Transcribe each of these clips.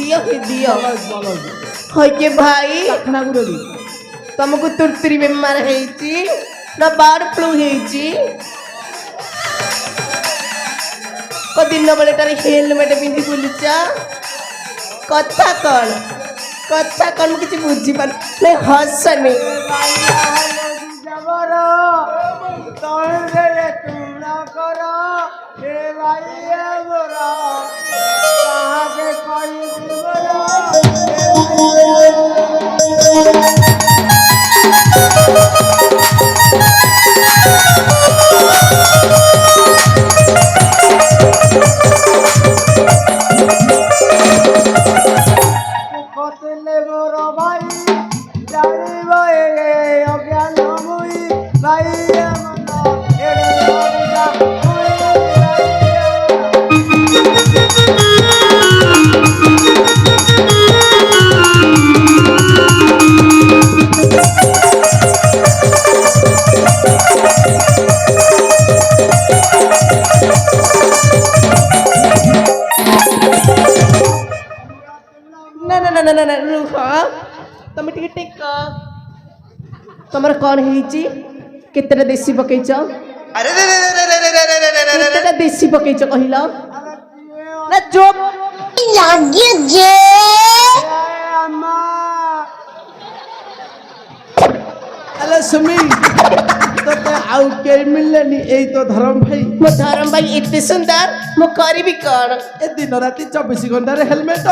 दियो होय के भाई तुमको तुरतुरी बेमार हेची ना बर्ड फ्लू हेची को दिन बेलेटारे हेलमेट पिंधि बुलुचा कथा कौन किसी बुझी पार नहीं हसनी तुम टिके टेक तुमर कौन हेची केतेटा देसी पकैछ अरे केतेटा देसी पकैछ कहिला ना जो लागे जे हेलो सुमी तो आउ के मिलनी ए तो धर्म भाई एते सुंदर मो करिबी कोन ए दिन राति 24 घंटा रे हेलमेट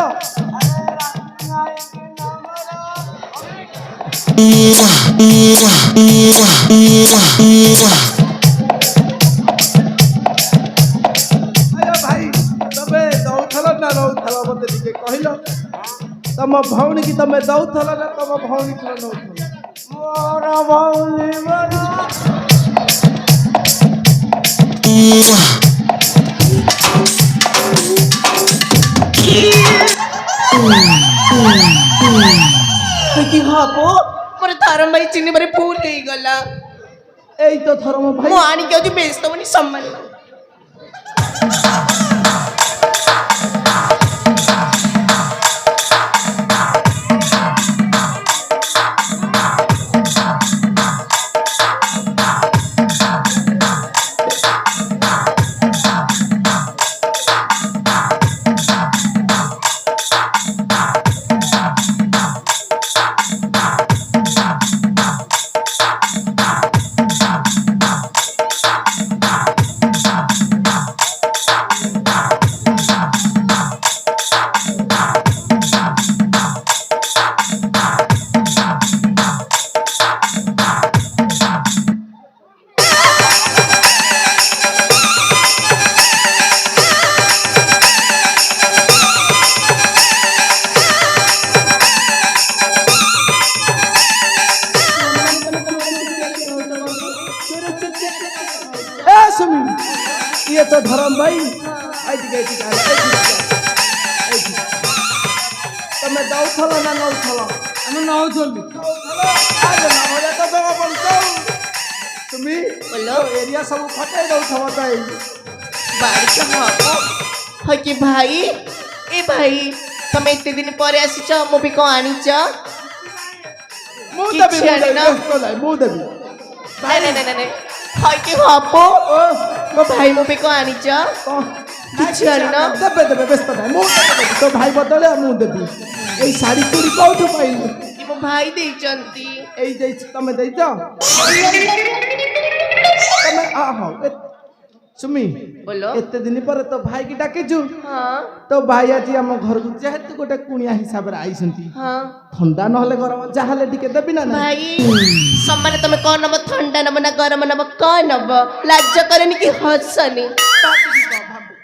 भाई तबे दौथल ना रौथल मते दिके कहिलो तम भौणी की तमे दौथल ना तम भौणी थल नौथल मोर भौणी बना कि हापो मोर धर्म भाई चिन्ह बारे भूल गई गला एई तो धर्म भाई मो आनी के बेस तो मनी सम्मान ये तो धर्म भाई तमे दौथल ना नौथल हम नौथल आले ना भले तो बेगा पड़तो तुमी बोलो एरिया सब फटे दौथव ताई बाड़ी का हापो है कि भाई ए भाई तुम इतने दिन पर आसीच मो भी को आनीच मु देबी मु देबी नहीं है कि हापो मो भाई मो भी को आनीच किछि आनिना देबे व्यस्त नाही मु देबी तो भाई बदले मु देबी ए साड़ी चूड़ी कोठु पाइलु मो भाई देचंती ए जे तमे देइछ तमे आ हो सुमी बोलो एते दिन पर तो भाई की डाकेजु हां तो भाई आज हम घर को जेहेतु गोटे कुनिया हिसाब रे आइसंती हां ठंडा न होले गरम जाहले टिके देबी ना भाई सम्मान तमे कोन नब ठंडा नब ना गरम नब कोन नब लाज करनी कि हसनी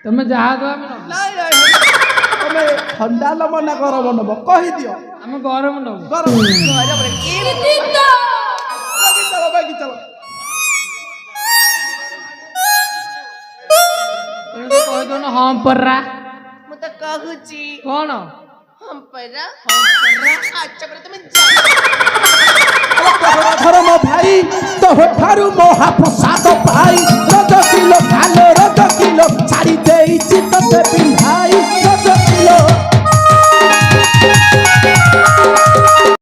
तमे जहा दो तमे ठंडा लब ना गरम नब कहि दियो हम गरम नब गरम गरम रे बाकी चलो कह दो ना हम पर्रा मु त कहूची कौन हम पर्रा अच्छा पर तुम धर्म भाई तो ठारू मोहा प्रसाद भाई